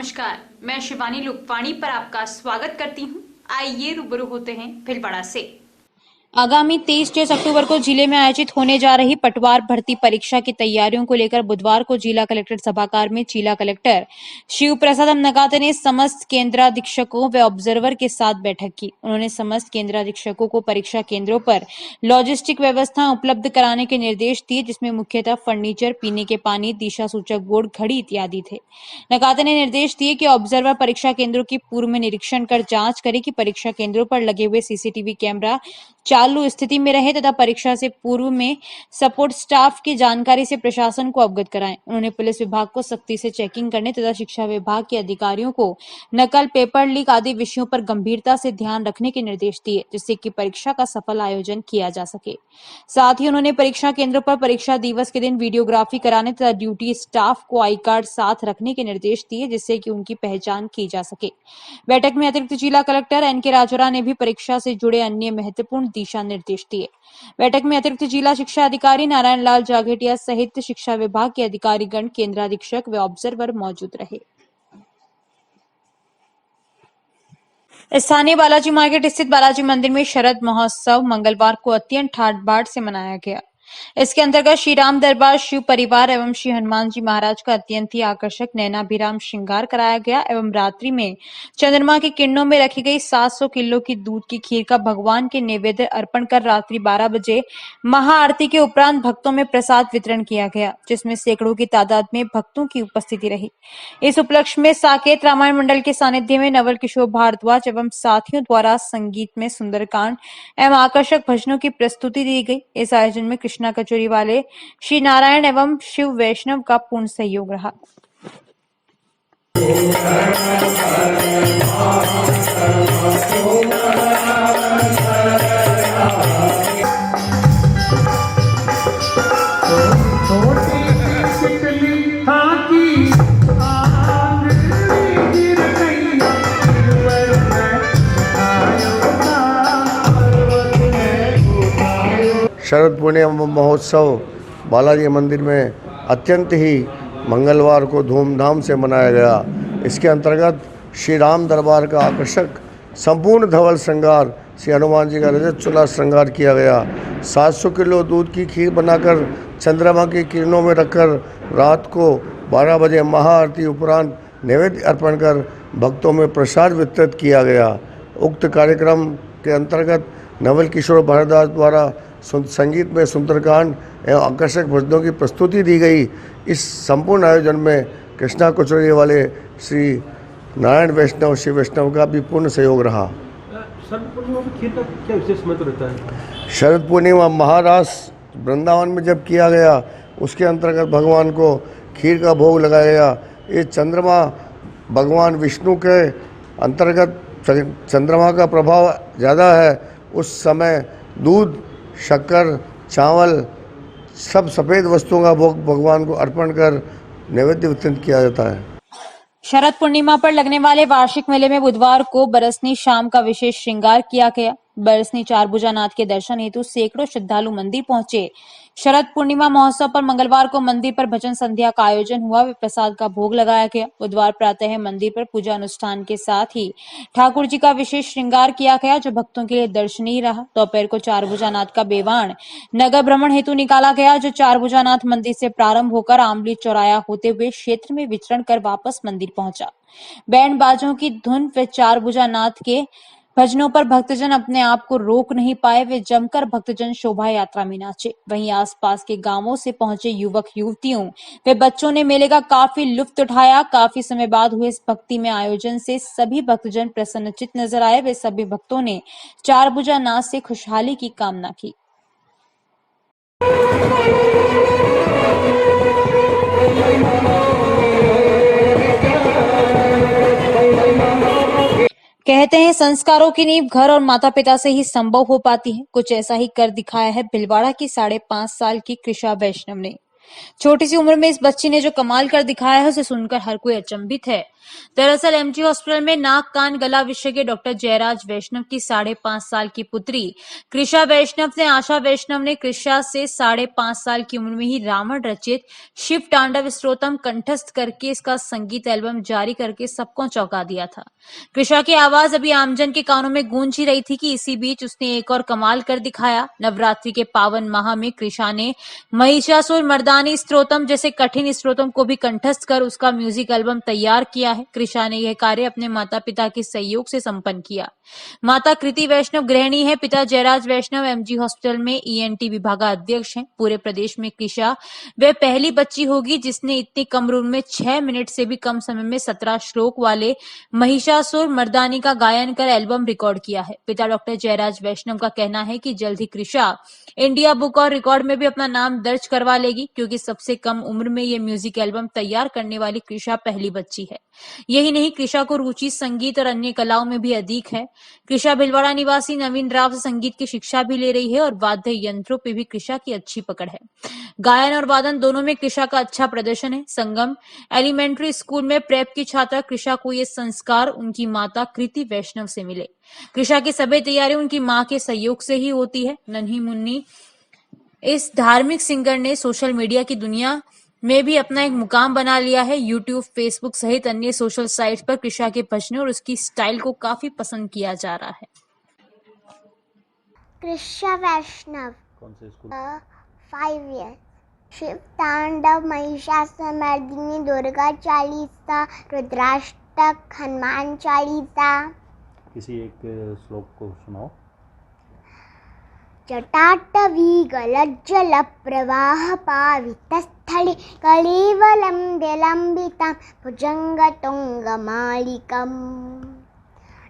नमस्कार, मैं शिवानी लुकवाणी पर आपका स्वागत करती हूँ। आइए रूबरू होते हैं भीलवाड़ा से। आगामी 23 अक्टूबर को जिले में आयोजित होने जा रही पटवार भर्ती परीक्षा की तैयारियों को लेकर बुधवार को जिला कलेक्ट्रेट सभागार में जिला कलेक्टर शिव प्रसाद नगाते ने समस्त केंद्राधीक्षकों व ऑब्जर्वर के साथ बैठक की। उन्होंने समस्त केंद्राधीक्षकों को परीक्षा केंद्रों पर लॉजिस्टिक व्यवस्था उपलब्ध कराने के निर्देश दिए, जिसमें मुख्यतः फर्नीचर, पीने के पानी, दिशा सूचक बोर्ड, घड़ी इत्यादि थे। नगाते ने निर्देश दिए कि ऑब्जर्वर परीक्षा केंद्रों की पूर्व में निरीक्षण कर जांच करे कि परीक्षा केंद्रों पर लगे हुए सीसीटीवी कैमरा चालू स्थिति में रहे तथा परीक्षा से पूर्व में सपोर्ट स्टाफ की जानकारी से प्रशासन को अवगत कराएं। उन्होंने पुलिस विभाग को सख्ती से चेकिंग करने तथा शिक्षा विभाग के अधिकारियों को नकल, पेपर लीक आदि विषयों पर गंभीरता से ध्यान रखने के निर्देश दिए, जिससे कि परीक्षा का सफल आयोजन किया जा सके। साथ ही उन्होंने परीक्षा केंद्रों पर परीक्षा दिवस के दिन वीडियोग्राफी कराने तथा ड्यूटी स्टाफ को आई कार्ड साथ रखने के निर्देश दिए, जिससे कि उनकी पहचान की जा सके। बैठक में अतिरिक्त जिला कलेक्टर एनके राजोरा ने भी परीक्षा से जुड़े अन्य महत्वपूर्ण दिशा निर्देश दिए। बैठक में अतिरिक्त जिला शिक्षा अधिकारी नारायण लाल जागेटिया सहित शिक्षा विभाग के अधिकारीगण, केंद्राधीक्षक व ऑब्जर्वर मौजूद रहे। स्थानीय बालाजी मार्केट स्थित बालाजी मंदिर में शरद महोत्सव मंगलवार को अत्यंत ठाठ बाट से मनाया गया। इसके अंतर्गत श्री राम दरबार शिव परिवार एवं श्री हनुमान जी महाराज का अत्यंत ही आकर्षक नैनाभिराम श्रृंगार कराया गया एवं रात्रि में चंद्रमा की किरणों में रखी गई 700 किलो की दूध की खीर का भगवान के नैवेद्य अर्पण कर रात्रि 12 बजे महाआरती के उपरांत भक्तों में प्रसाद वितरण किया गया, जिसमें सैकड़ों की तादाद में भक्तों की उपस्थिति रही। इस उपलक्ष्य में साकेत रामायण मंडल के सानिध्य में नवल किशोर भारद्वाज एवं साथियों द्वारा संगीत में सुंदरकांड एवं आकर्षक भजनों की प्रस्तुति दी गई। इस आयोजन में कृष्णा कचोरी वाले श्री नारायण एवं शिव वैष्णव का पूर्ण सहयोग रहा। शरद पूर्णिमा महोत्सव बालाजी मंदिर में अत्यंत ही मंगलवार को धूमधाम से मनाया गया। इसके अंतर्गत श्री राम दरबार का आकर्षक संपूर्ण धवल श्रृंगार, श्री हनुमान जी का रजत चूल्हा श्रृंगार किया गया। 700 किलो दूध की खीर बनाकर चंद्रमा की किरणों में रखकर रात को 12 बजे महाआरती उपरांत नैवेद्य अर्पण कर भक्तों में प्रसाद वितरित किया गया। उक्त कार्यक्रम के अंतर्गत नवल किशोर भारद्वाज द्वारा संगीत में सुंदरकांड एवं आकर्षक भजनों की प्रस्तुति दी गई। इस संपूर्ण आयोजन में कृष्णा कचोरी वाले श्री नारायण वैष्णव शिव वैष्णव का भी पूर्ण सहयोग रहा। शरद पूर्णिमा की खीर का क्या विशेष महत्व रहता है? शरद पूर्णिमा महारास वृंदावन में जब किया गया, उसके अंतर्गत भगवान को खीर का भोग लगाया गया। ये चंद्रमा भगवान विष्णु के अंतर्गत चंद्रमा का प्रभाव ज़्यादा है। उस समय दूध, शक्कर, चावल, सब सफ़ेद वस्तुओं का भोग भगवान को अर्पण कर नैवेद्य वितरित किया जाता है। शरद पूर्णिमा पर लगने वाले वार्षिक मेले में बुधवार को बरसनी शाम का विशेष श्रृंगार किया गया। बरसनी चारभुजानाथ के दर्शन हेतु सैकड़ों श्रद्धालु मंदिर पहुंचे। शरद पूर्णिमा महोत्सव पर मंगलवार को मंदिर पर भजन संध्या का आयोजन हुआ व प्रसाद का भोग लगाया गया। बुधवार प्रातः मंदिर पर पूजा अनुष्ठान के साथ ही ठाकुर जी का विशेष श्रृंगार किया गया, जो भक्तों के लिए दर्शनीय रहा। दोपहर को चारभुजानाथ का बेवाण नगर भ्रमण हेतु निकाला गया, जो चारभुजानाथ मंदिर से प्रारंभ होकर आमली चौराया होते हुए क्षेत्र में विचरण कर वापस मंदिर पहुंचा। बैंड बाजों की धुन व चारभुजानाथ के भजनों पर भक्तजन अपने आप को रोक नहीं पाए। वे जमकर भक्तजन शोभा यात्रा में नाचे। वहीं आसपास के गांवों से पहुंचे युवक युवतियों वे बच्चों ने मेले का काफी लुत्फ उठाया। काफी समय बाद हुए इस भक्ति में आयोजन से सभी भक्तजन प्रसन्नचित्त नजर आए। वे सभी भक्तों ने चारभुजानाथ से खुशहाली की कामना की। कहते हैं संस्कारों की नींव घर और माता पिता से ही संभव हो पाती है। कुछ ऐसा ही कर दिखाया है भिलवाड़ा की 5.5 साल की कृषा वैष्णव ने। छोटी सी उम्र में इस बच्ची ने जो कमाल कर दिखाया है उसे सुनकर हर कोई अचंभित है। दरअसल एमजी हॉस्पिटल में नाक कान गला विषय के डॉक्टर जयराज वैष्णव की 5.5 साल की पुत्री कृषा वैष्णव ने आशा वैष्णव ने कृषा से 5.5 साल की उम्र में ही रावण रचित शिव तांडव स्तोत्रम कंठस्थ करके इसका संगीत एल्बम जारी करके सबको चौंका दिया था। कृषा की आवाज अभी आमजन के कानों में गूंज ही रही थी कि इसी बीच उसने एक और कमाल कर दिखाया। नवरात्रि के पावन माह में कृषा ने महिषासुर मर्दानी स्तोत्रम जैसे कठिन स्तोत्रम को भी कंठस्थ कर उसका म्यूजिक एल्बम तैयार किया है। कृषा ने यह कार्य अपने माता पिता के सहयोग से संपन्न किया। माता कृति वैष्णव गृहिणी है, पिता जयराज वैष्णव एमजी हॉस्पिटल में ईएनटी विभागाध्यक्ष हैं। पूरे प्रदेश में कृषा वह पहली बच्ची होगी जिसने इतनी कम उम्र में 6 मिनट से भी कम समय में 17 श्लोक वाले महिषासुर मर्दानी का गायन कर एल्बम रिकॉर्ड किया है। पिता डॉक्टर जयराज वैष्णव का कहना है कि जल्द ही कृषा इंडिया बुक और रिकॉर्ड में भी अपना नाम दर्ज करवा लेगी, क्योंकि सबसे कम उम्र में ये म्यूजिक एल्बम तैयार करने वाली कृषा पहली बच्ची है। यही नहीं, कृषा को रुचि संगीत और अन्य कलाओं में भी अधिक है। कृषा भिलवाड़ा निवासी नवीन राव से संगीत की शिक्षा भी ले रही है और वाद्य यंत्रों पे भी कृषा की अच्छी पकड़ है। गायन और वादन दोनों में कृषा का अच्छा प्रदर्शन है। संगम एलिमेंट्री स्कूल में प्रेप की छात्रा कृषा को ये संस्कार उनकी माता कृति वैष्णव से मिले। कृषा की सभी तैयारी उनकी मां के सहयोग से ही होती है। नन्ही मुन्नी इस धार्मिक सिंगर ने सोशल मीडिया की दुनिया में भी अपना एक मुकाम बना लिया है। यूट्यूब, फेसबुक सहित अन्य सोशल साइट्स पर कृषा के भजनों और उसकी स्टाइल को काफी पसंद किया जा रहा है। कृष्णा वैष्णव कौन से स्कूल? 5 years। शिव तांडव, महिषासुरमर्दिनी, दुर्गा चालीसा, रुद्राष्टक, हनुमान चालीसा। किसी एक श्लोक को सुनाओ। जटाटवी गलज्जल प्रवाह पावितस्थले कलेवलं विलम्बितं भुजङ्गतुङ्गमालिकम्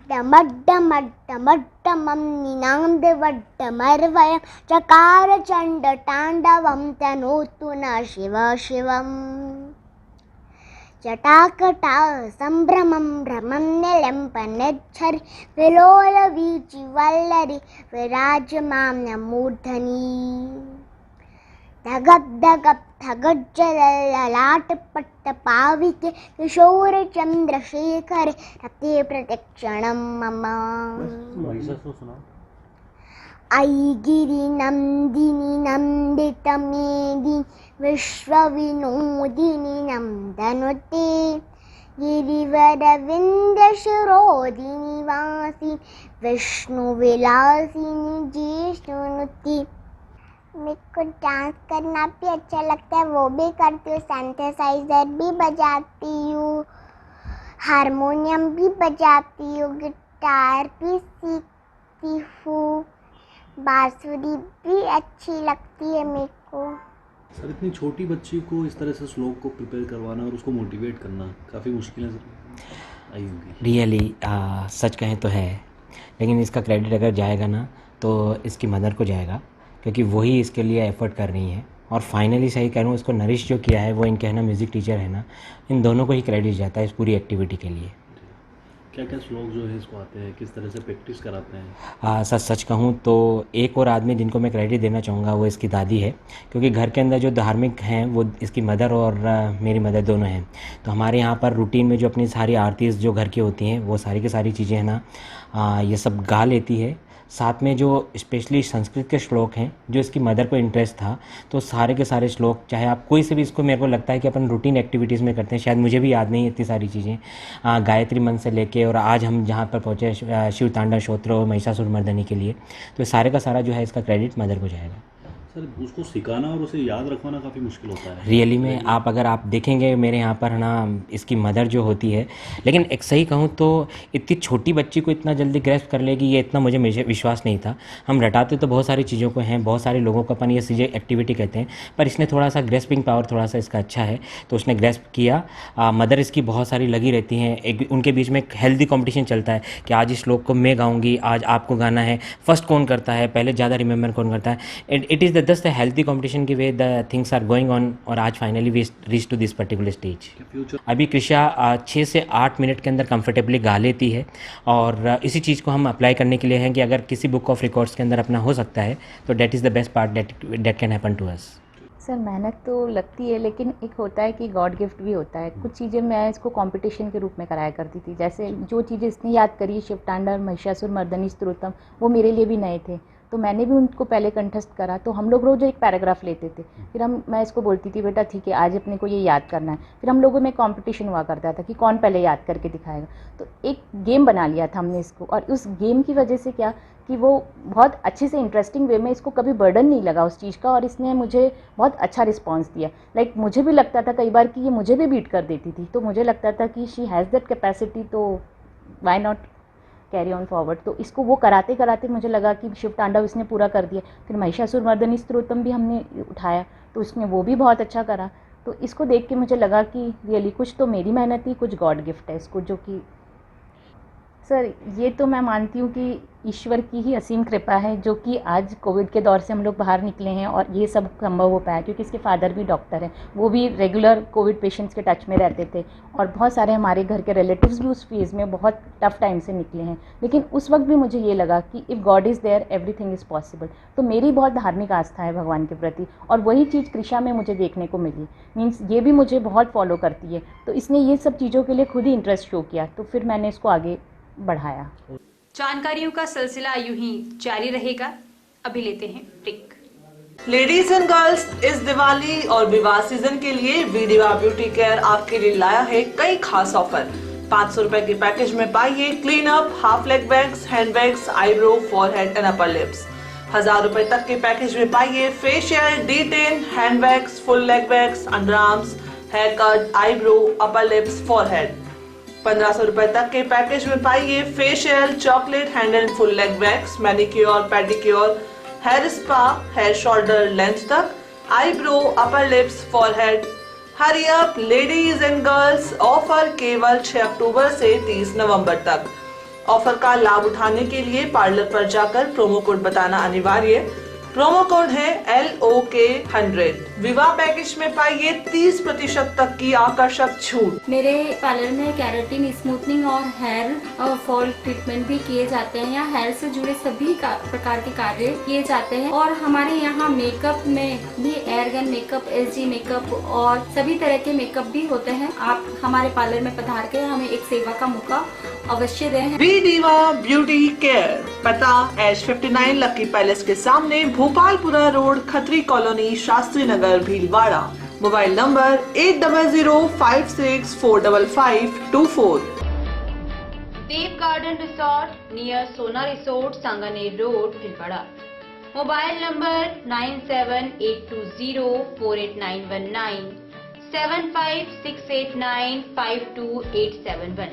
डमड्डमड्डमड्डमं निनादवड्डमर्वयं चकार चण्डताण्डवं तनोतु न शिव शिवम् जटाकटा सम्भ्रमं भ्रमं निलम्पनच्छरि विलोलवीचिवल्लरि विराजमां मूर्धनि धगद्धगप् धगज्जललाटपट्टपाविते किशोरचन्द्रशेखरे रते प्रत्यक्षणं मम महिषासुर सुनाओ। ऐगिरिनन्दिनि नन्दितमेदिनि विश्वविनोदिनि नन्दनुते गिरिवरविन्द्यशिरोदिनि वासिनि विष्णुविलासिनि जिष्णुनुति। मेरे को डांस करना भी अच्छा लगता है, वो भी करती हूँ। सिंथेसाइजर भी बजाती हूँ, हारमोनियम भी बजाती हूँ, गिटार भी सीखती हूँ, बांसुरी भी अच्छी लगती है मेरे को। सर, इतनी छोटी बच्ची को इस तरह से श्लोक को प्रिपेयर करवाना और उसको मोटिवेट करना काफ़ी मुश्किलें आई होंगी। रियली सच कहें तो है, लेकिन इसका क्रेडिट अगर जाएगा ना तो इसकी मदर को जाएगा, क्योंकि वही इसके लिए एफर्ट कर रही हैं। और फाइनली सही कह रहा हूँ, इसको नरिश जो किया है वो इनके है ना म्यूज़िक टीचर है ना, इन दोनों को ही क्रेडिट जाता है इस पूरी एक्टिविटी के लिए। क्या क्या श्लोक जो है इसको आते हैं, किस तरह से प्रैक्टिस कराते हैं? सच कहूँ तो एक और आदमी जिनको मैं क्रेडिट देना चाहूँगा वो इसकी दादी है, क्योंकि घर के अंदर जो धार्मिक हैं वो इसकी मदर और मेरी मदर दोनों हैं। तो हमारे यहाँ पर रूटीन में जो अपनी सारी आरतीज़ जो घर की होती हैं वो सारी की सारी चीज़ें हैं ना ये सब गा लेती है। साथ में जो स्पेशली संस्कृत के श्लोक हैं जो इसकी मदर को इंटरेस्ट था, तो सारे के सारे श्लोक चाहे आप कोई से भी, इसको मेरे को लगता है कि अपन रूटीन एक्टिविटीज़ में करते हैं, शायद मुझे भी याद नहीं इतनी सारी चीज़ें, गायत्री मंत्र से लेके और आज हम जहाँ पर पहुँचे शिव तांडव स्तोत्र और महिषासुर मर्दनी के लिए, तो सारे का सारा जो है इसका क्रेडिट मदर को जाएगा। सर, उसको सिखाना और उसे याद रखवाना काफ़ी मुश्किल होता है। रियली में अगर आप देखेंगे मेरे यहाँ पर है ना इसकी मदर जो होती है, लेकिन एक सही कहूँ तो इतनी छोटी बच्ची को इतना जल्दी ग्रैस्प कर लेगी ये इतना मुझे विश्वास नहीं था। हम रटाते तो बहुत सारी चीज़ों को हैं, बहुत सारे लोगों को अपन ये चीज़ें एक्टिविटी कहते हैं, पर इसने थोड़ा सा ग्रेस्पिंग पावर थोड़ा सा इसका अच्छा है, तो उसने ग्रेस्प किया। मदर इसकी बहुत सारी लगी रहती हैं, एक उनके बीच में एक हेल्दी कॉम्पिटिशन चलता है कि आज इस श्लोक को मैं गाऊँगी, आज आपको गाना है, फर्स्ट कौन करता है, पहले ज़्यादा रिमेंबर कौन करता है। It is just the healthy competition की way the things are going on, और आज finally we reach to this particular stage. अभी कृषा 6 से 8 मिनट के अंदर कंफर्टेबली गा लेती है, और इसी चीज़ को हम अप्लाई करने के लिए हैं कि अगर किसी बुक ऑफ रिकॉर्ड्स के अंदर अपना हो सकता है तो date is the best part that can happen to us. Sir मेहनत तो लगती है, लेकिन एक होता है कि गॉड गिफ्ट भी होता है। कुछ चीज़ें मैं इसको कंपटीशन के रूप में कराया करती थी, जैसे जो चीज़ें इसने याद करी, शिव तांडव, महिषासुर मर्दनी स्तोत्रम, वो मेरे लिए भी नए थे, तो मैंने भी उनको पहले कंठस्थ करा। तो हम लोग रोज़ एक पैराग्राफ लेते थे, फिर मैं इसको बोलती थी बेटा ठीक है आज अपने को ये याद करना है। फिर हम लोगों में कंपटीशन हुआ करता था कि कौन पहले याद करके दिखाएगा। तो एक गेम बना लिया था हमने इसको, और उस गेम की वजह से क्या कि वो बहुत अच्छे से इंटरेस्टिंग वे में, इसको कभी बर्डन नहीं लगा उस चीज़ का, और इसने मुझे बहुत अच्छा रिस्पांस दिया। लाइक मुझे भी लगता था कई बार कि ये मुझे भी बीट कर देती थी, तो मुझे लगता था कि शी हैज़ दैट कैपेसिटी, तो why not carry on forward. तो इसको वो कराते कराते मुझे लगा कि शिव तांडव इसने पूरा कर दिया। फिर महिषासुर मर्दनी स्तोत्रम भी हमने उठाया, तो इसने वो भी बहुत अच्छा करा। तो इसको देख के मुझे लगा कि रियली कुछ तो मेरी मेहनत ही, कुछ गॉड गिफ्ट है इसको, जो कि सर ये तो मैं मानती हूँ कि ईश्वर की ही असीम कृपा है, जो कि आज कोविड के दौर से हम लोग बाहर निकले हैं और ये सब संभव हो पाया, क्योंकि इसके फादर भी डॉक्टर हैं, वो भी रेगुलर कोविड पेशेंट्स के टच में रहते थे, और बहुत सारे हमारे घर के रिलेटिव्स भी उस फेज़ में बहुत टफ टाइम से निकले हैं। लेकिन उस वक्त भी मुझे ये लगा कि if God is there everything is possible. तो मेरी बहुत धार्मिक आस्था है भगवान के प्रति, और वही चीज़ कृषा में मुझे देखने को मिली। मीन्स ये भी मुझे बहुत फॉलो करती है, तो इसने ये सब चीज़ों के लिए खुद ही इंटरेस्ट शो किया, तो फिर मैंने इसको आगे बढ़ाया। जानकारियों का सिलसिला यूं ही जारी रहेगा। अभी लेते हैं ब्रेक। लेडीज एंड गर्ल्स, इस दिवाली और विवाह सीजन के लिए वीडिवा ब्यूटी केयर आपके लिए लाया है कई खास ऑफर। 500 रुपए के पैकेज में पाइए clean up, half leg wax, hand wax, eyebrow, forehead and upper lips. 1000 रुपए तक के पैकेज में पाइए facial, detan, hand wax, full leg wax, underarms, haircut, eyebrow, upper lips, forehead. 1500 रुपए तक के पैकेज में पाइए facial, chocolate, hand and full leg wax, manicure, pedicure, hair spa, hair shoulder length तक, eyebrow, upper lips, forehead. Hurry up ladies and girls, offer केवल 6 अक्टूबर से 30 नवंबर तक। Offer का लाभ उठाने के लिए पार्लर पर जाकर प्रोमो कोड बताना अनिवार्य। प्रोमो कोड है LOK100। विवाह पैकेज में पाइए 30% तक की आकर्षक छूट। मेरे पार्लर में केराटिन, स्मूथनिंग और हेयर फॉल ट्रीटमेंट भी किए जाते हैं। यहाँ हेयर से जुड़े सभी प्रकार के कार्य किए जाते हैं, और हमारे यहाँ मेकअप में भी एयरगन मेकअप, SG मेकअप और सभी तरह के मेकअप भी होते हैं। आप हमारे पार्लर में पधार के हमें एक सेवा का मौका अवश्य दें। वीडिवा ब्यूटी केयर, पता H59 लकी पैलेस के सामने, Bhopalpura road, Khatri colony, Shastri Nagar, Bhilwara. Mobile number 8005645524। Dev garden resort near Sona resort, Sanganer road, Bhilwara. Mobile number 9782048919, 7568952871।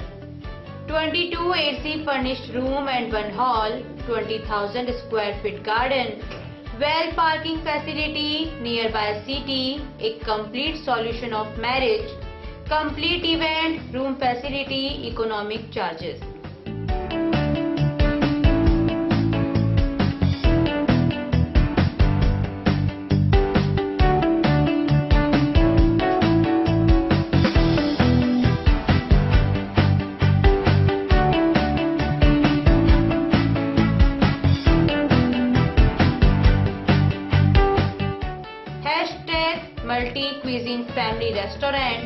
22 AC furnished room and 1 hall, 20,000 square feet garden, well parking facility nearby city, a complete solution of marriage, complete event, room facility, economic charges. Multi cuisine family restaurant,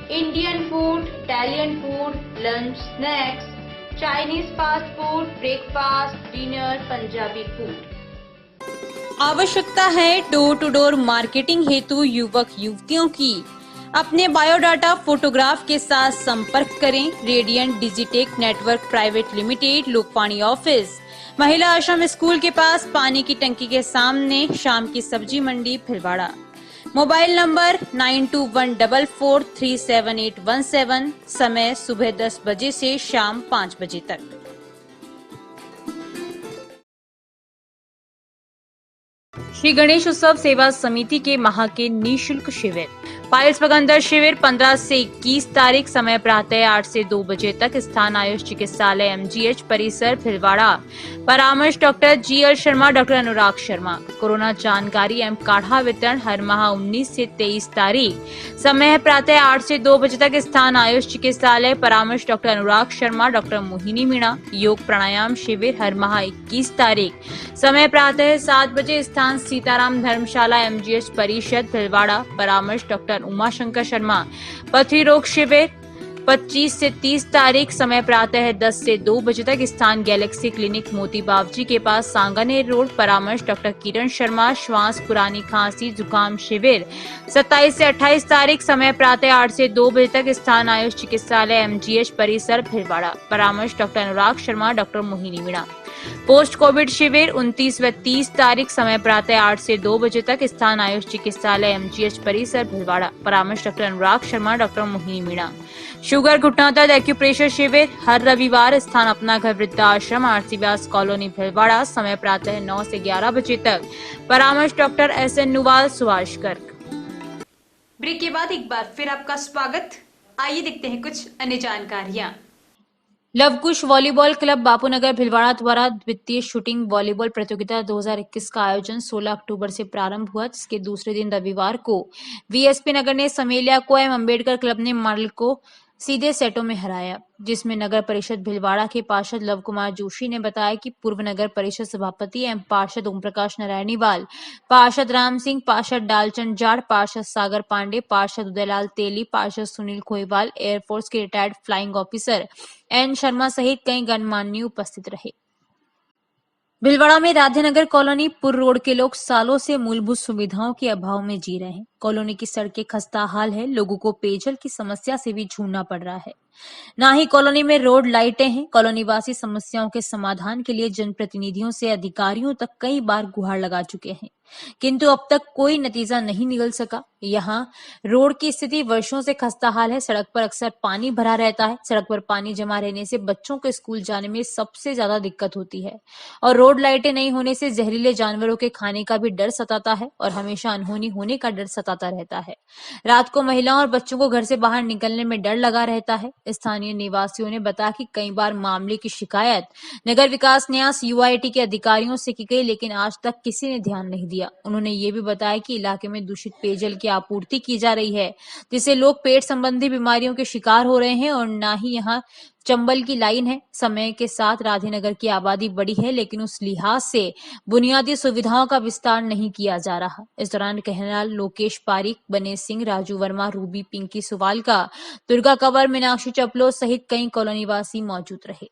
Indian food, Italian food, lunch, snacks, Chinese fast food, breakfast, dinner, Punjabi food। आवश्यकता है door to door marketing हेतु युवक युवतियों की। अपने biodata photograph के साथ संपर्क करें। Radiant digitech network private limited, Lokpani office, Mahila Ashram school के पास, पानी की टंकी के सामने, शाम की सब्जी मंडी, भीलवाड़ा। मोबाइल नंबर 9214437817, समय सुबह 10 बजे से शाम 5 बजे तक। श्री गणेश उत्सव सेवा समिति के माह के निःशुल्क शिविर। पाइल्स पगंदर शिविर 15 से 21 तारीख, समय प्रातः 8 से 2 बजे तक, स्थान आयुष चिकित्सालय MGH परिसर, भीलवाड़ा। परामर्श doctor GL Sharma, doctor Anurag Sharma. Corona जानकारी एवं काढ़ा वितरण हर माह 19 से 23 तारीख, समय प्रातः 8 से 2 बजे तक, स्थान आयुष चिकित्सालय। परामर्श डॉक्टर अनुराग शर्मा, डॉक्टर मोहिनी मीणा। योग प्राणायाम शिविर हर माह 21 तारीख, समय प्रातः 7 बजे, स्थान सीताराम धर्मशाला एमजीएच परिषद भिलवाड़ा। परामर्श डॉक्टर उमाशंकर शर्मा। पथरी रोग शिविर 25 से 30 तारीख। समय प्रातः 10 से 2 बजे तक। स्थान गैलेक्सी क्लिनिक मोती बावजी के पास सांगानेर रोड। परामर्श डॉक्टर किरण शर्मा। श्वास पुरानी खांसी जुकाम शिविर 27 से 28 तारीख। समय प्रातः 8 से 2 बजे तक। स्थान आयुष चिकित्सालय एमजीएच परिसर भिलवाड़ा। परामर्श doctor Anurag Sharma doctor Mohini Meena. Post covid शिविर 29 व 30 तारीख। समय प्रातः 8 से 2 बजे तक। स्थान आयुष चिकित्सालय एमजीएच परिसर भिलवाड़ा। परामर्श doctor Anurag Sharma doctor Mohini Meena. Sugar घुटना दर्द एक्यूप्रेशर शिविर हर रविवार। स्थान अपना घर वृद्धाश्रम आरसी व्यास कॉलोनी भिलवाड़ा। समय प्रातः 9 से 11 बजे तक। परामर्श doctor S N Nuwal Subhash Garg. Break के बाद एक बार फिर आपका स्वागत। आइए देखते हैं कुछ अन्य जानकारियां। लवकुश वॉलीबॉल क्लब बापूनगर भिलवाड़ा द्वारा द्वितीय शूटिंग वॉलीबॉल प्रतियोगिता 2021 का आयोजन 16 अक्टूबर से प्रारंभ हुआ, जिसके दूसरे दिन रविवार को वीएसपी नगर ने समेलिया को एवं अम्बेडकर क्लब ने मॉडल को सीधे सेटों में हराया, जिसमें नगर परिषद भिलवाड़ा के पार्षद लव कुमार जोशी ने बताया कि पूर्व नगर परिषद सभापति एवं पार्षद ओम प्रकाश नारायणीवाल, पार्षद राम सिंह, पार्षद डालचंद जाड़, पार्षद सागर पांडे, पार्षद उदयलाल तेली, पार्षद सुनील खोईवाल, एयरफोर्स के retired flying officer N Sharma सहित कई गणमान्य उपस्थित रहे। भिलवाड़ा में राधेनगर कॉलोनी पुर रोड के लोग सालों से मूलभूत सुविधाओं के अभाव में जी रहे हैं। कॉलोनी की सड़कें खस्ता हाल है, लोगों को पेयजल की समस्या से भी जूझना पड़ रहा है। ना ही कॉलोनी में रोड लाइटें हैं। कॉलोनी वासी समस्याओं के समाधान के लिए जनप्रतिनिधियों से अधिकारियों तक कई बार गुहार लगा चुके हैं, किंतु अब तक कोई नतीजा नहीं निकल सका। यहाँ रोड की स्थिति वर्षों से खस्ता हाल है। सड़क पर अक्सर पानी भरा रहता है। सड़क पर पानी जमा रहने से बच्चों को स्कूल जाने में सबसे ज्यादा दिक्कत होती है और रोड लाइटें नहीं होने से जहरीले जानवरों के खाने का भी डर सताता है और हमेशा अनहोनी होने का डर सताता रहता है। रात को महिलाओं और बच्चों को घर से बाहर निकलने में डर लगा रहता है। स्थानीय निवासियों ने बताया कि कई बार मामले की शिकायत नगर विकास न्यास यूआईटी के अधिकारियों से की गई, लेकिन आज तक किसी ने ध्यान नहीं दिया। उन्होंने ये भी बताया कि इलाके में दूषित पेयजल की आपूर्ति की जा रही है, जिससे लोग पेट संबंधी बीमारियों के शिकार हो रहे हैं और ना ही यहाँ चंबल की लाइन है। समय के साथ राधेनगर की आबादी बढ़ी है, लेकिन उस लिहाज से बुनियादी सुविधाओं का विस्तार नहीं किया जा रहा। इस दौरान कहनाल लोकेश पारिक, बने सिंह, राजू वर्मा, रूबी, पिंकी सुवालका, दुर्गा कंवर, मीनाक्षी चपलो सहित कई कॉलोनीवासी मौजूद रहे।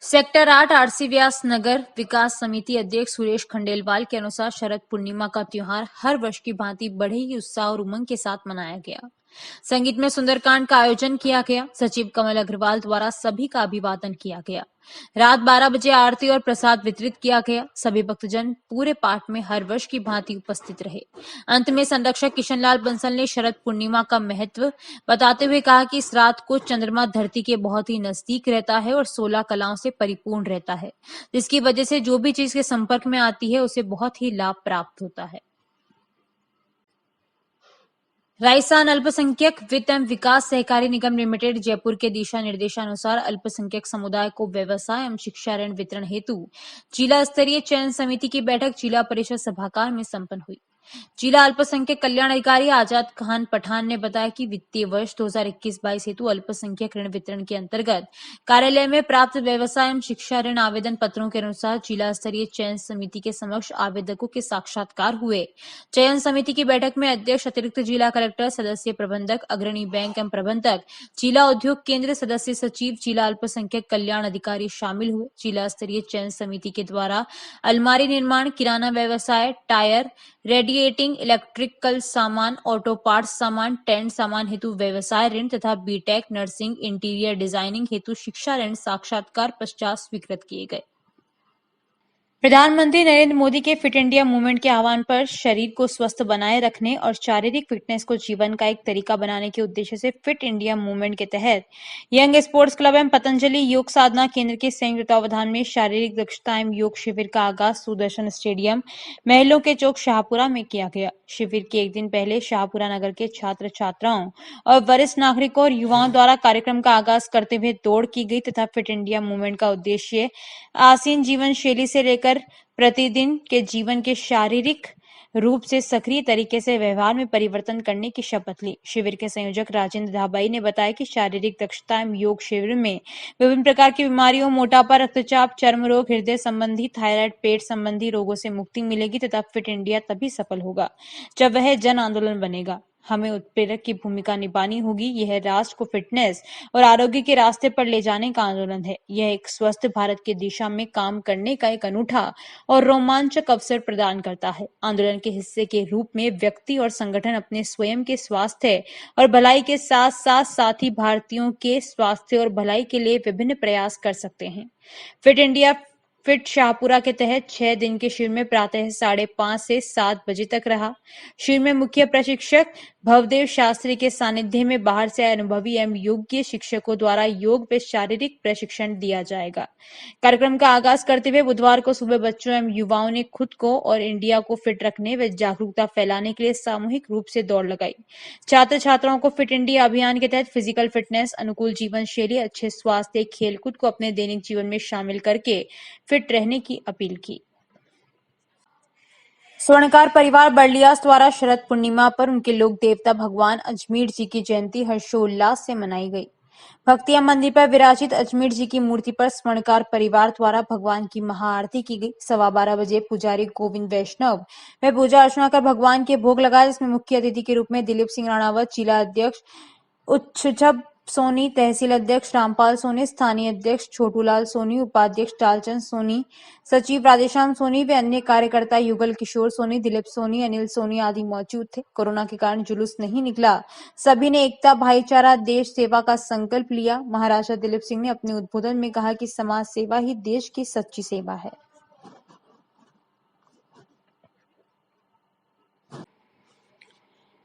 सेक्टर 8 आरसी व्यास नगर विकास समिति अध्यक्ष सुरेश खंडेलवाल के अनुसार शरद पूर्णिमा का त्योहार हर वर्ष की भांति बड़े ही उत्साह और उमंग के साथ मनाया गया। संगीत में सुंदरकांड का आयोजन किया गया। सचिव कमल अग्रवाल द्वारा सभी का अभिवादन किया गया। रात 12 बजे आरती और प्रसाद वितरित किया गया। सभी भक्तजन पूरे पाठ में हर वर्ष की भांति उपस्थित रहे। अंत में संरक्षक किशनलाल बंसल ने शरद पूर्णिमा का महत्व बताते हुए कहा कि इस रात को चंद्रमा धरती के बहुत ही नजदीक रहता है और 16 कलाओं से परिपूर्ण रहता है, जिसकी वजह से जो भी चीज के संपर्क में आती है उसे बहुत ही लाभ प्राप्त होता है। राजस्थान अल्पसंख्यक वित्त एवं विकास सहकारी निगम लिमिटेड जयपुर के दिशा निर्देशानुसार अल्पसंख्यक समुदाय को व्यवसाय एवं शिक्षा ऋण वितरण हेतु जिला स्तरीय चयन समिति की बैठक जिला परिषद सभागार में संपन्न हुई। जिला अल्पसंख्यक कल्याण अधिकारी आजाद खान पठान ने बताया कि वित्तीय वर्ष 2021-22 हेतु अल्पसंख्यक ऋण वितरण के अंतर्गत कार्यालय में प्राप्त व्यवसाय एवं शिक्षा ऋण आवेदन पत्रों के अनुसार जिला स्तरीय चयन समिति के समक्ष आवेदकों के साक्षात्कार हुए। चयन समिति की बैठक में अध्यक्ष, अतिरिक्त जिला कलेक्टर, सदस्य प्रबंधक, अग्रणी बैंक एवं प्रबंधक, जिला उद्योग केंद्र सदस्य सचिव, जिला अल्पसंख्यक कल्याण अधिकारी शामिल हुए। जिला स्तरीय चयन समिति के द्वारा अलमारी निर्माण, किराना व्यवसाय, टायर, रेडिएटिंग, इलेक्ट्रिकल सामान, ऑटो पार्ट्स सामान, टेंट सामान हेतु व्यवसाय ऋण तथा बीटेक, नर्सिंग, इंटीरियर डिजाइनिंग हेतु शिक्षा ऋण साक्षात्कार पश्चात स्वीकृत किए गए। प्रधानमंत्री नरेंद्र मोदी के फिट इंडिया मूवमेंट के आह्वान पर शरीर को स्वस्थ बनाए रखने और शारीरिक फिटनेस को जीवन का एक तरीका बनाने के उद्देश्य से फिट इंडिया मूवमेंट के तहत यंग स्पोर्ट्स क्लब एवं पतंजलि योग साधना केंद्र के संयुक्त तत्वावधान में शारीरिक दक्षता एवं योग शिविर का आगाज सुदर्शन स्टेडियम, महलों के चौक, शाहपुरा में किया गया। शिविर के एक दिन पहले शाहपुरा नगर के छात्र छात्राओं और वरिष्ठ नागरिकों और युवाओं द्वारा कार्यक्रम का आगाज करते हुए दौड़ की गई तथा फिट इंडिया मूवमेंट का उद्देश्य आसीन जीवन शैली से लेकर प्रतिदिन के जीवन के शारीरिक रूप से सक्रिय तरीके से व्यवहार में परिवर्तन करने की शपथ ली। शिविर के संयोजक राजेंद्र धाबाई ने बताया कि शारीरिक दक्षता एवं योग शिविर में विभिन्न प्रकार की बीमारियों, मोटापा, रक्तचाप, चर्म रोग, हृदय संबंधी, थायराइड, पेट संबंधी रोगों से मुक्ति मिलेगी तथा फिट इंडिया तभी सफल होगा जब वह जन आंदोलन बनेगा। हमें उत्प्रेरक की भूमिका निभानी होगी। यह राष्ट्र को फिटनेस और आरोग्य के रास्ते पर ले जाने का आंदोलन है। यह एक स्वस्थ भारत की दिशा में काम करने का एक अनूठा और रोमांचक अवसर प्रदान करता है। आंदोलन के हिस्से के रूप में व्यक्ति और संगठन अपने स्वयं के स्वास्थ्य और भलाई के साथ साथ साथी भारतीयों के स्वास्थ्य और भलाई के लिए विभिन्न प्रयास कर सकते हैं। फिट इंडिया फिट शाहपुरा के तहत 6 दिन के शिविर में प्रातः 5:30 से 7 बजे तक रहा। शिविर में मुख्य प्रशिक्षक भवदेव शास्त्री के सानिध्य में बाहर से आए अनुभवी एवं योग्य शिक्षकों द्वारा योग व शारीरिक प्रशिक्षण दिया जाएगा। कार्यक्रम का आगाज करते हुए बुधवार को सुबह बच्चों एवं युवाओं ने खुद को और इंडिया को फिट रखने व जागरूकता फैलाने के लिए सामूहिक रूप से दौड़ लगाई। छात्र छात्राओं को फिट इंडिया अभियान के तहत फिजिकल फिटनेस, अनुकूल जीवन शैली, अच्छे स्वास्थ्य, खेलकूद को अपने दैनिक जीवन में शामिल करके फिट रहने की अपील की। स्वर्णकार परिवार बर्लियास द्वारा शरद पूर्णिमा पर उनके लोक देवता भगवान अजमेर जी की जयंती हर्षोल्लास से मनाई गई। भक्तिया मंदिर पर विराजित अजमेर जी की मूर्ति पर स्वर्णकार परिवार द्वारा भगवान की महाआरती की गई। 12:15 बजे पुजारी गोविंद वैष्णव में पूजा अर्चना कर भगवान के भोग लगाए, जिसमें मुख्य अतिथि के रूप में दिलीप सिंह राणावत, जिला अध्यक्ष उच्छब सोनी, तहसील अध्यक्ष रामपाल सोनी, स्थानीय अध्यक्ष छोटूलाल सोनी, उपाध्यक्ष टालचंद सोनी, सचिव राधेश्याम सोनी व अन्य कार्यकर्ता युगल किशोर सोनी, दिलीप सोनी, अनिल सोनी आदि मौजूद थे। कोरोना के कारण जुलूस नहीं निकला। सभी ने एकता, भाईचारा, देश सेवा का संकल्प लिया। महाराजा दिलीप सिंह ने अपने उद्बोधन में कहा कि समाज सेवा ही देश की सच्ची सेवा है।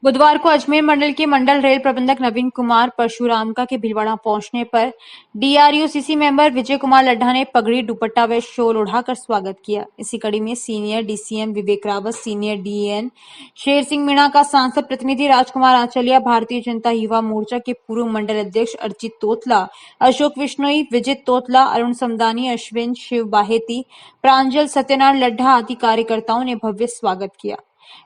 बुधवार को अजमेर मंडल के मंडल रेल प्रबंधक नवीन कुमार परशुरामका के भीलवाड़ा पहुंचने पर डीआरयूसीसी मेंबर विजय कुमार लड्ढा ने पगड़ी, दुपट्टा व शॉल उड़ाकर स्वागत किया। इसी कड़ी में सीनियर डीसीएम विवेक रावत, सीनियर डीएन शेर सिंह मीणा का सांसद प्रतिनिधि राजकुमार आचलिया, भारतीय जनता युवा मोर्चा के पूर्व मंडल अध्यक्ष अर्जित तोतला, अशोक विश्नोई, विजित तोतला, अरुण समदानी, अश्विन शिव बाहेती, प्रांजल सत्यनारायण लड्ढा आदि कार्यकर्ताओं ने भव्य स्वागत किया।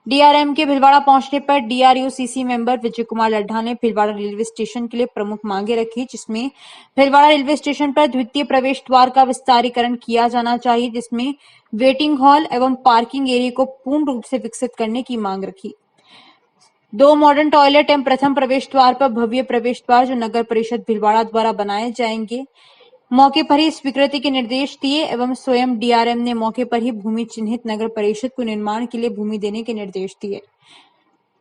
डीआरएम के भीलवाड़ा पहुंचने पर डीआरयूसीसी मेंबर विजय कुमार लड्ढा ने भीलवाड़ा रेलवे स्टेशन के लिए प्रमुख मांगे रखी, जिसमें भीलवाड़ा रेलवे स्टेशन पर द्वितीय प्रवेश द्वार का विस्तारीकरण किया जाना चाहिए, जिसमें वेटिंग हॉल एवं पार्किंग एरिया को पूर्ण रूप से विकसित करने की मांग रखी। 2 मॉडर्न टॉयलेट एवं प्रथम प्रवेश द्वार पर भव्य प्रवेश द्वार जो नगर परिषद भीलवाड़ा द्वारा बनाए जाएंगे, मौके पर ही स्वीकृति के निर्देश दिए एवं स्वयं डीआरएम ने मौके पर ही भूमि चिन्हित नगर परिषद को निर्माण के लिए भूमि देने के निर्देश दिए।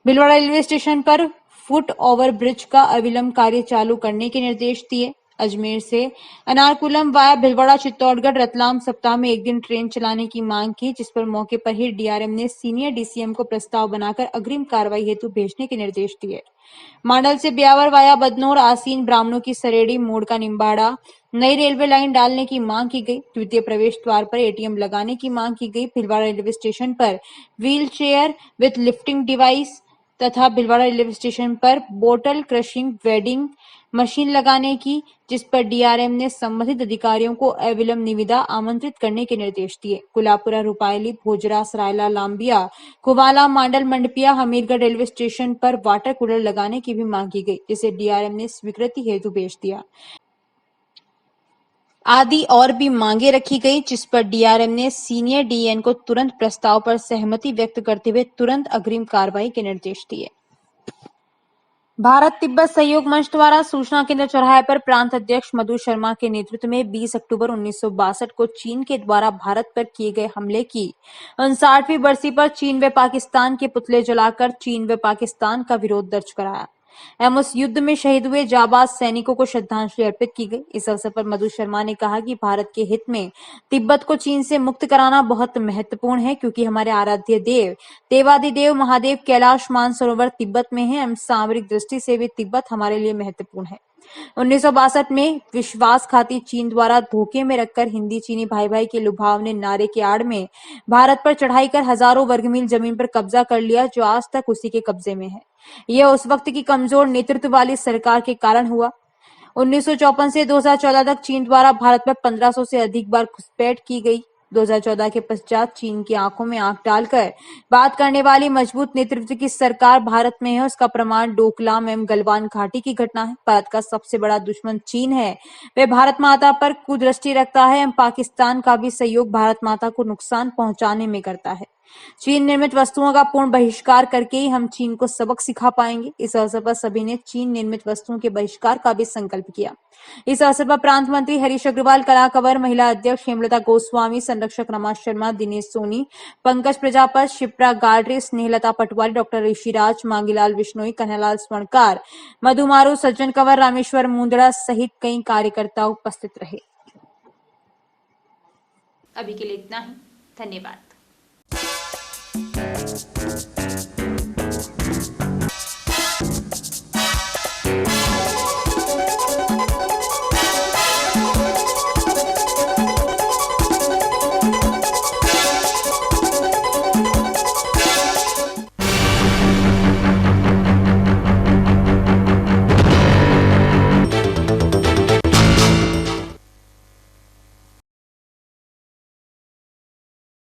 भीलवाड़ा रेलवे स्टेशन पर फुट ओवर ब्रिज का अविलंब कार्य चालू करने के निर्देश दिए। अजमेर से अनारकुलम वाया भीलवाड़ा चित्तौड़गढ़ रतलाम सप्ताह में 1 दिन ट्रेन चलाने की मांग की, जिस पर मौके पर ही डीआरएम ने सीनियर डीसीएम को प्रस्ताव बनाकर अग्रिम कार्रवाई हेतु भेजने के निर्देश दिए। मांडल से ब्यावर वाया बदनौर आसीन ब्राह्मणों की सरेड़ी मोड़ का निम्बाड़ा नई रेलवे लाइन डालने की मांग की गई। द्वितीय प्रवेश द्वार पर एटीएम लगाने की मांग की गई। भीलवाड़ा रेलवे स्टेशन पर wheel chair with lifting device तथा भीलवाड़ा रेलवे स्टेशन पर बोटल क्रशिंग वेडिंग मशीन लगाने की, जिस पर डीआरएम ने संबंधित अधिकारियों को अविलंब निविदा आमंत्रित करने के निर्देश दिए। कुलापुरा, रुपायली, भोजरा, सरायला, लांबिया, कुवाला, मांडल, मंडपिया, हमीरगढ़ रेलवे स्टेशन पर वाटर कूलर लगाने की भी मांग की गई, जिसे डीआरएम ने स्वीकृति हेतु भेज दिया। आदि और भी मांगे रखी गई, जिस पर डीआरएम ने सीनियर डीएन को तुरंत प्रस्ताव पर सहमति व्यक्त करते हुए तुरंत अग्रिम कार्रवाई के निर्देश दिए। भारत तिब्बत सहयोग मंच द्वारा सूचना केंद्र चौराहे पर प्रांत अध्यक्ष मधु शर्मा के नेतृत्व में 20 अक्टूबर 1962 को चीन के द्वारा भारत पर किए गए हमले की 59वीं बरसी पर चीन व पाकिस्तान के पुतले जलाकर चीन व पाकिस्तान का विरोध दर्ज कराया एवं उस युद्ध में शहीद हुए जाबाज सैनिकों को श्रद्धांजलि अर्पित की गई। इस अवसर पर मधु शर्मा ने कहा कि भारत के हित में तिब्बत को चीन से मुक्त कराना बहुत महत्वपूर्ण है, क्योंकि हमारे आराध्य देव देवादिदेव महादेव कैलाश मानसरोवर तिब्बत में है एवं सामरिक दृष्टि से भी तिब्बत हमारे लिए महत्वपूर्ण है। 1962 में विश्वासघाती चीन द्वारा धोखे में रखकर हिंदी चीनी भाई भाई के लुभावने नारे के आड़ में भारत पर चढ़ाई कर हजारों वर्ग मील जमीन पर कब्जा कर लिया, जो आज तक उसी के कब्जे में है। यह उस वक्त की कमजोर नेतृत्व वाली सरकार के कारण हुआ। 1954 से 2014 तक चीन द्वारा भारत पर 1500 से अधिक बार घुसपैठ की गई। 2014 के पश्चात चीन की आंखों में आंख डालकर बात करने वाली मजबूत नेतृत्व की सरकार भारत में है। उसका प्रमाण डोकलाम एवं गलवान घाटी की घटना है। भारत का सबसे बड़ा दुश्मन चीन है। वह भारत माता पर कुदृष्टि रखता है एवं पाकिस्तान का भी सहयोग भारत माता को नुकसान पहुंचाने में करता है। चीन निर्मित वस्तुओं का पूर्ण बहिष्कार करके ही हम चीन को सबक सिखा पाएंगे। इस अवसर पर सभी ने चीन निर्मित वस्तुओं के बहिष्कार का भी संकल्प किया। इस अवसर पर प्रांत मंत्री हरीश अग्रवाल, कला कंवर महिला अध्यक्ष हेमलता गोस्वामी, संरक्षक रमा शर्मा, दिनेश सोनी, पंकज प्रजापत, शिप्रा गाडरे, स्नेहलता पटवारी, डॉक्टर ऋषिराज, मांगीलाल विश्नोई, कन्हैयालाल स्वर्णकार, मधु मारू, सज्जन कंवर, रामेश्वर मुंदड़ा सहित कई कार्यकर्ता उपस्थित रहे। अभी के लिए इतना ही। धन्यवाद।